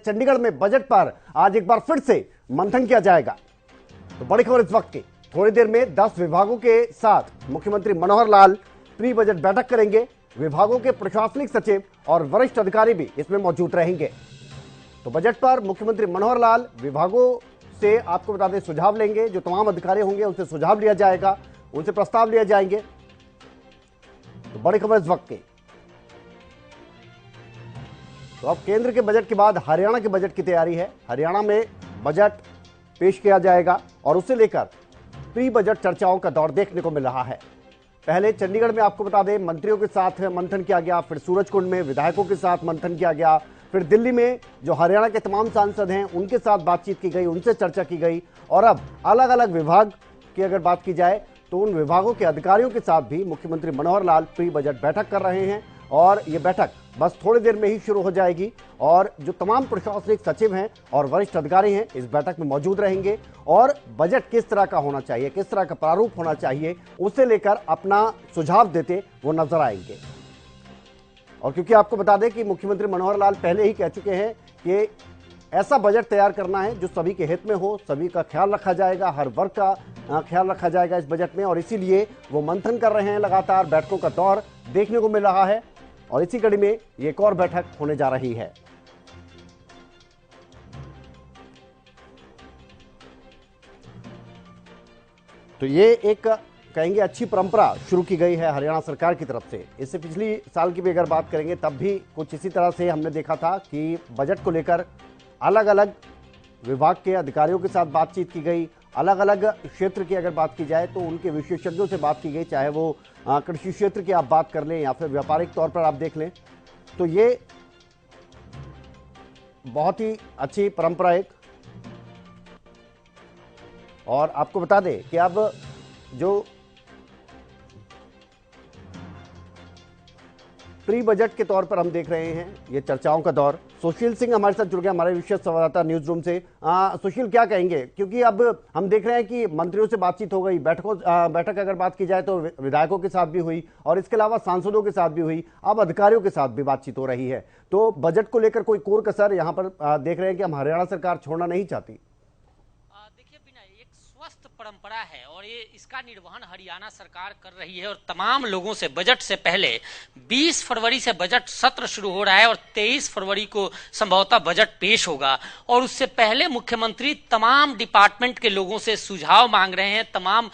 चंडीगढ़ में बजट पर आज एक बार फिर से मंथन किया जाएगा। तो बड़ी खबर इस वक्त की, थोड़ी देर में 10 विभागों के साथ मुख्यमंत्री मनोहर लाल प्री बजट बैठक करेंगे। विभागों के प्रशासनिक सचिव और वरिष्ठ अधिकारी भी इसमें मौजूद रहेंगे। तो बजट पर मुख्यमंत्री मनोहर लाल विभागों से आपको बता दें सुझाव लेंगे। जो तमाम अधिकारी होंगे उनसे सुझाव लिया जाएगा, उनसे प्रस्ताव लिए जाएंगे। तो बड़ी खबर इस वक्त की। तो अब केंद्र के बजट के बाद हरियाणा के बजट की तैयारी है। हरियाणा में बजट पेश किया जाएगा और उसे लेकर प्री बजट चर्चाओं का दौर देखने को मिल रहा है। पहले चंडीगढ़ में आपको बता दें मंत्रियों के साथ मंथन किया गया, फिर सूरजकुंड में विधायकों के साथ मंथन किया गया, फिर दिल्ली में जो हरियाणा के तमाम सांसद हैं उनके साथ बातचीत की गई, उनसे चर्चा की गई। और अब अलग अलग विभाग की अगर बात की जाए तो उन विभागों के अधिकारियों के साथ भी मुख्यमंत्री मनोहर लाल प्री बजट बैठक कर रहे हैं। और ये बैठक बस थोड़ी देर में ही शुरू हो जाएगी और जो तमाम प्रशासनिक सचिव हैं और वरिष्ठ अधिकारी हैं इस बैठक में मौजूद रहेंगे और बजट किस तरह का होना चाहिए, किस तरह का प्रारूप होना चाहिए, उसे लेकर अपना सुझाव देते वो नजर आएंगे। और क्योंकि आपको बता दें कि मुख्यमंत्री मनोहर लाल पहले ही कह चुके हैं कि ऐसा बजट तैयार करना है जो सभी के हित में हो, सभी का ख्याल रखा जाएगा, हर वर्ग का ख्याल रखा जाएगा इस बजट में। और इसीलिए वो मंथन कर रहे हैं, लगातार बैठकों का दौर देखने को मिल रहा है और इसी कड़ी में एक और बैठक होने जा रही है। तो ये एक कहेंगे अच्छी परंपरा शुरू की गई है हरियाणा सरकार की तरफ से। इससे पिछली साल की भी अगर बात करेंगे तब भी कुछ इसी तरह से हमने देखा था कि बजट को लेकर अलग अलग विभाग के अधिकारियों के साथ बातचीत की गई। अलग अलग क्षेत्र की अगर बात की जाए तो उनके विशेषज्ञों से बात की गई, चाहे वो कृषि क्षेत्र की आप बात कर लें या फिर व्यापारिक तौर पर आप देख लें। तो ये बहुत ही अच्छी परंपरा एक। और आपको बता दें कि अब जो प्री बजट के तौर पर हम देख रहे हैं ये चर्चाओं का दौर। सुशील सिंह हमारे साथ जुड़ गया, हमारे विशेष संवाददाता न्यूज रूम से। सुशील, क्या कहेंगे, क्योंकि अब हम देख रहे हैं कि मंत्रियों से बातचीत हो गई, बैठक अगर बात की जाए तो विधायकों के साथ भी हुई और इसके अलावा सांसदों के साथ भी हुई, अब अधिकारियों के साथ भी बातचीत हो रही है। तो बजट को लेकर कोई कोर कसर यहाँ पर देख रहे हैं कि हम हरियाणा सरकार छोड़ना नहीं चाहती। परंपरा है और ये इसका निर्वहन हरियाणा सरकार कर रही है और तमाम लोगों से बजट से पहले 20 फरवरी से बजट सत्र शुरू हो रहा है और 23 फरवरी को संभवतः बजट पेश होगा। और उससे पहले मुख्यमंत्री तमाम डिपार्टमेंट के लोगों से सुझाव मांग रहे हैं। तमाम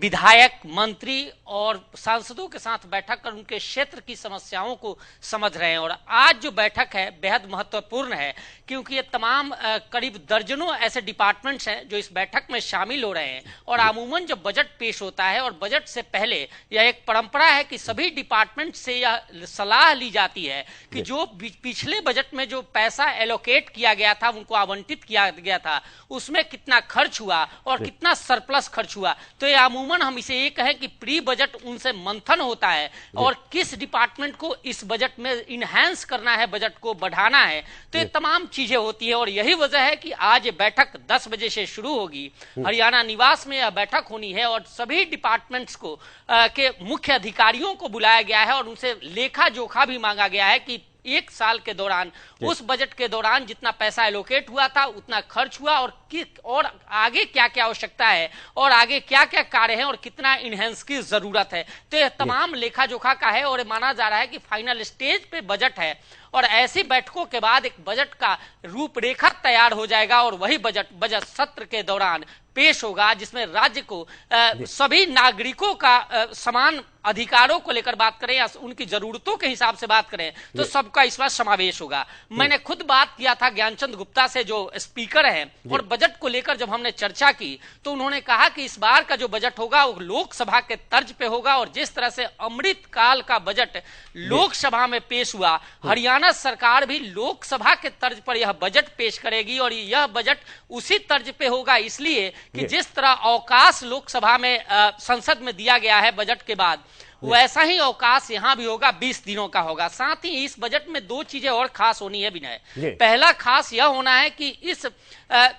विधायक, मंत्री और सांसदों के साथ बैठक कर उनके क्षेत्र की समस्याओं को समझ रहे हैं। और आज जो बैठक है बेहद महत्वपूर्ण है क्योंकि ये तमाम करीब दर्जनों ऐसे डिपार्टमेंट्स हैं जो इस बैठक में शामिल हो रहे हैं। और अमूमन जब बजट पेश होता है और बजट से पहले यह एक परंपरा है कि सभी डिपार्टमेंट से यह सलाह ली जाती है कि जो पिछले बजट में जो पैसा एलोकेट किया गया था, उनको आवंटित किया गया था, उसमें कितना खर्च हुआ और कितना सरप्लस खर्च हुआ। तो ये अमूमन हम इसे ये कहें कि प्री बजट उनसे मंथन होता है और किस डिपार्टमेंट को इस बजट में इनहैंस करना है, बजट को बढ़ाना है। तो ये तमाम चीजें होती है और यही वजह है कि आज बैठक 10 बजे से शुरू होगी। हरियाणा निवास में यह बैठक होनी है और सभी डिपार्टमेंट्स को के मुख्य अधिकारियों को बुलाया गया है और उनसे लेखा जोखा भी मांगा गया है कि एक साल के दौरान, उस बजट के दौरान जितना पैसा एलोकेट हुआ था उतना खर्च हुआ और आगे क्या क्या आवश्यकता है और आगे क्या क्या कार्य है और कितना इनहेंस की जरूरत है। तो यह तमाम लेखा जोखा का है और माना जा रहा है कि फाइनल स्टेज पे बजट है और ऐसी बैठकों के बाद एक बजट का रूपरेखा तैयार हो जाएगा और वही बजट सत्र के दौरान पेश होगा जिसमें राज्य को सभी नागरिकों का समान अधिकारों को लेकर बात करें या उनकी जरूरतों के हिसाब से बात करें तो सबका इसमें समावेश होगा। मैंने खुद बात किया था ज्ञानचंद गुप्ता से जो स्पीकर हैं और बजट को लेकर जब हमने चर्चा की तो उन्होंने कहा कि इस बार का जो बजट होगा वो लोकसभा के तर्ज पे होगा और जिस तरह से अमृत काल का बजट लोकसभा में पेश हुआ, हरियाणा सरकार भी लोकसभा के तर्ज पर यह बजट पेश करेगी और यह बजट उसी तर्ज पे होगा इसलिए कि जिस तरह अवकाश लोकसभा में संसद में दिया गया है बजट के बाद, वैसा ही अवकाश यहां भी होगा, 20 दिनों का होगा। साथ ही इस बजट में 2 चीजें और खास होनी है विनय। पहला खास यह होना है कि इस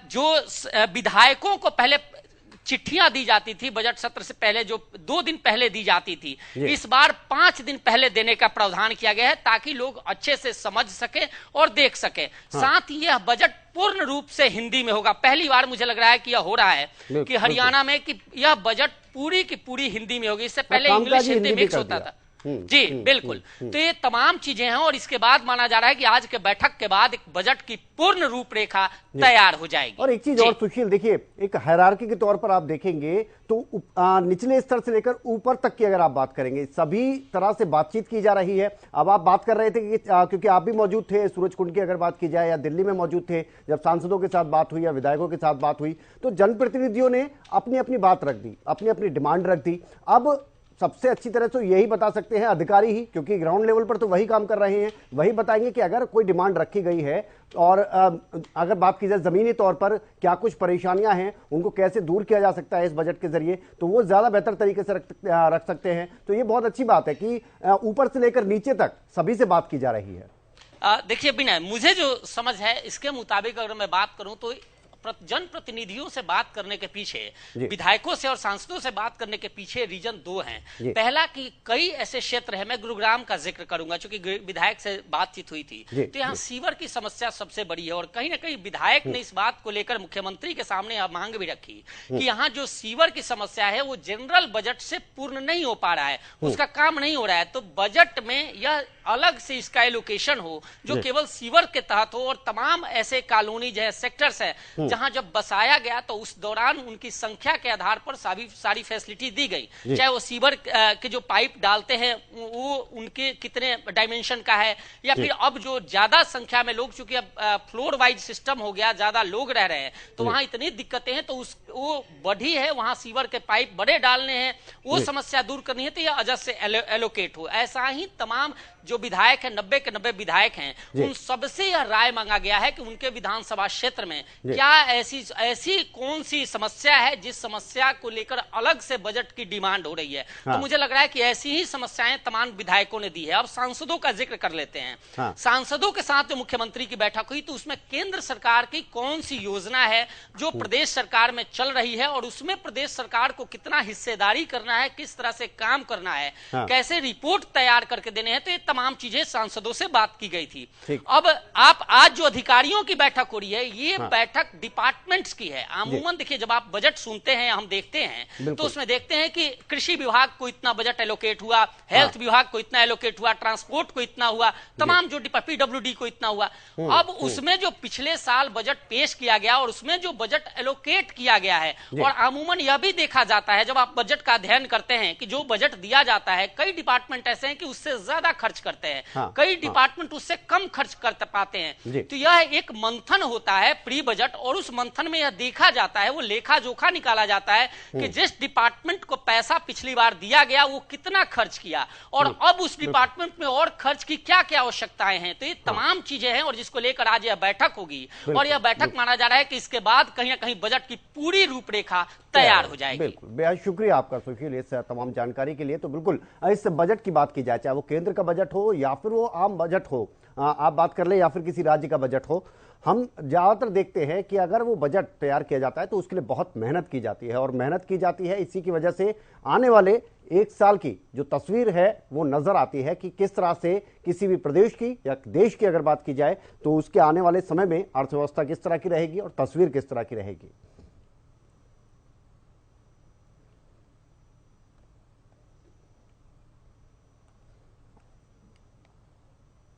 जो विधायकों को पहले चिट्ठियां दी जाती थी बजट सत्र से पहले, जो 2 दिन पहले दी जाती थी, इस बार 5 दिन पहले देने का प्रावधान किया गया है ताकि लोग अच्छे से समझ सके और देख सके। साथ ही यह बजट पूर्ण रूप से हिंदी में होगा। पहली बार मुझे लग रहा है कि यह हो रहा है कि हरियाणा में कि यह बजट पूरी की पूरी हिंदी में होगी। इससे पहले इंग्लिश हिंदी मिक्स होता था। जी बिल्कुल। तो ये तमाम चीजें हैं और इसके बाद माना जा रहा है कि आज के बैठक के बाद एक बजट की पूर्ण रूपरेखा तैयार हो जाएगी। और एक चीज और सुशील, देखिए एक हायरार्की के तौर पर आप देखेंगे तो निचले स्तर से लेकर ऊपर तक की अगर आप बात करेंगे, सभी तरह से बातचीत की जा रही है। अब आप बात कर रहे थे कि क्योंकि आप भी मौजूद थे सूरजकुंड की अगर बात की जाए, या दिल्ली में मौजूद थे जब सांसदों के साथ बात हुई या विधायकों के साथ बात हुई, तो जनप्रतिनिधियों ने अपनी अपनी बात रख दी, अपनी अपनी डिमांड रख दी। अब सबसे अच्छी तरह से यही बता सकते हैं अधिकारी ही, क्योंकि ग्राउंड लेवल पर तो वही काम कर रहे हैं, वही बताएंगे कि अगर कोई डिमांड रखी गई है और अगर बात की जाए जमीनी तौर पर क्या कुछ परेशानियां हैं, उनको कैसे दूर किया जा सकता है इस बजट के जरिए, तो वो ज्यादा बेहतर तरीके से रख सकते हैं। तो ये बहुत अच्छी बात है कि ऊपर से लेकर नीचे तक सभी से बात की जा रही है। देखिए विनय, मुझे जो समझ है इसके मुताबिक अगर मैं बात करूं तो जनप्रतिनिधियों से बात करने के पीछे, विधायकों से और सांसदों से बात करने के पीछे रीजन 2 हैं। पहला कि कई ऐसे क्षेत्र हैं, मैं गुरुग्राम का जिक्र करूंगा क्योंकि विधायक से बातचीत हुई थी, तो यहाँ सीवर की समस्या सबसे बड़ी है और कहीं ना कहीं विधायक ने इस बात को लेकर मुख्यमंत्री के सामने मांग भी रखी कि यहाँ जो सीवर की समस्या है वो जनरल बजट से पूर्ण नहीं हो पा रहा है, उसका काम नहीं हो रहा है, तो बजट में यह अलग से इसका एलोकेशन हो जो केवल सीवर के तहत हो और तमाम ऐसे कॉलोनी जो है सेक्टर्स है जहां जब बसाया गया तो उस दौरान उनकी संख्या के आधार पर सारी फैसिलिटी दी गई, चाहे वो सीवर के जो पाइप डालते हैं वो उनके कितने डायमेंशन का है, या फिर अब जो ज्यादा संख्या में लोग, चूंकि अब फ्लोर वाइज सिस्टम हो गया, ज्यादा लोग रह रहे हैं तो वहां इतनी दिक्कतें हैं, तो वो बढ़ी है, वहां सीवर के पाइप बड़े डालने हैं, वो समस्या दूर करनी है, तो यह अजद से एलोकेट हो। ऐसा ही तमाम जो विधायक है, 90 के 90 विधायक हैं, उन सबसे यह राय मांगा गया है कि उनके विधानसभा क्षेत्र में क्या ऐसी कौन सी समस्या है जिस समस्या को लेकर अलग से बजट की डिमांड हो रही है। तो मुझे लग रहा है कि ऐसी ही समस्याएं तमाम विधायकों ने दी है। अब सांसदों का जिक्र कर लेते हैं। सांसदों के साथ जो मुख्यमंत्री की बैठक हुई तो उसमें केंद्र सरकार की कौन सी योजना है जो प्रदेश सरकार में चल रही है और उसमें प्रदेश सरकार को कितना हिस्सेदारी करना है, किस तरह से काम करना है, कैसे रिपोर्ट तैयार करके देने हैं, तो ये तमाम चीजें सांसदों से बात की गई थी। अब आप आज जो अधिकारियों की बैठक हो रही है, ये बैठक डिपार्टमेंट्स की है। अमूमन देखिए जब आप बजट सुनते हैं, हम देखते हैं तो उसमें देखते हैं कि कृषि विभाग को इतना बजट एलोकेट हुआ, हेल्थ विभाग को इतना एलोकेट हुआ, ट्रांसपोर्ट को इतना हुआ, तमाम जो पीडब्ल्यूडी को इतना हुआ। अब उसमें जो पिछले साल बजट पेश किया गया और उसमें जो बजट एलोकेट किया गया है, और अमूमन यह भी देखा जाता है जब आप बजट का अध्ययन करते हैं कि जो बजट दिया जाता है, कई डिपार्टमेंट ऐसे हैं कि उससे ज्यादा खर्च करते हैं, कई डिपार्टमेंट उससे कम खर्च कर पाते हैं। तो यह एक मंथन होता है प्री बजट, और उस मंथन में यह देखा जाता है, वो लेखा जोखा निकाला जाता है कि जिस डिपार्टमेंट को पैसा पिछली बार दिया गया वो कितना खर्च किया और अब उस डिपार्टमेंट में और खर्च की क्या क्या आवश्यकताएं हैं। तो ये तमाम चीजें हैं और जिसको लेकर आज यह बैठक होगी और यह बैठक माना जा रहा है कि इसके बाद कहीं ना कहीं बजट की पूरी रूपरेखा तैयार हो जाएगी। बिल्कुल, बेहद शुक्रिया आपका सुशील इस तमाम जानकारी के लिए। तो बिल्कुल इस बजट की बात की जाए, चाहे वो केंद्र का बजट हो या फिर वो आम बजट हो, आप बात कर ले, या फिर किसी राज्य का बजट हो, हम ज्यादातर देखते हैं कि अगर वो बजट तैयार किया जाता है तो उसके लिए बहुत मेहनत की जाती है, और मेहनत की जाती है इसी की वजह से आने वाले 1 साल की जो तस्वीर है वो नजर आती है कि किस तरह से किसी भी प्रदेश की या देश की अगर बात की जाए तो उसके आने वाले समय में अर्थव्यवस्था किस तरह की रहेगी और तस्वीर किस तरह की रहेगी।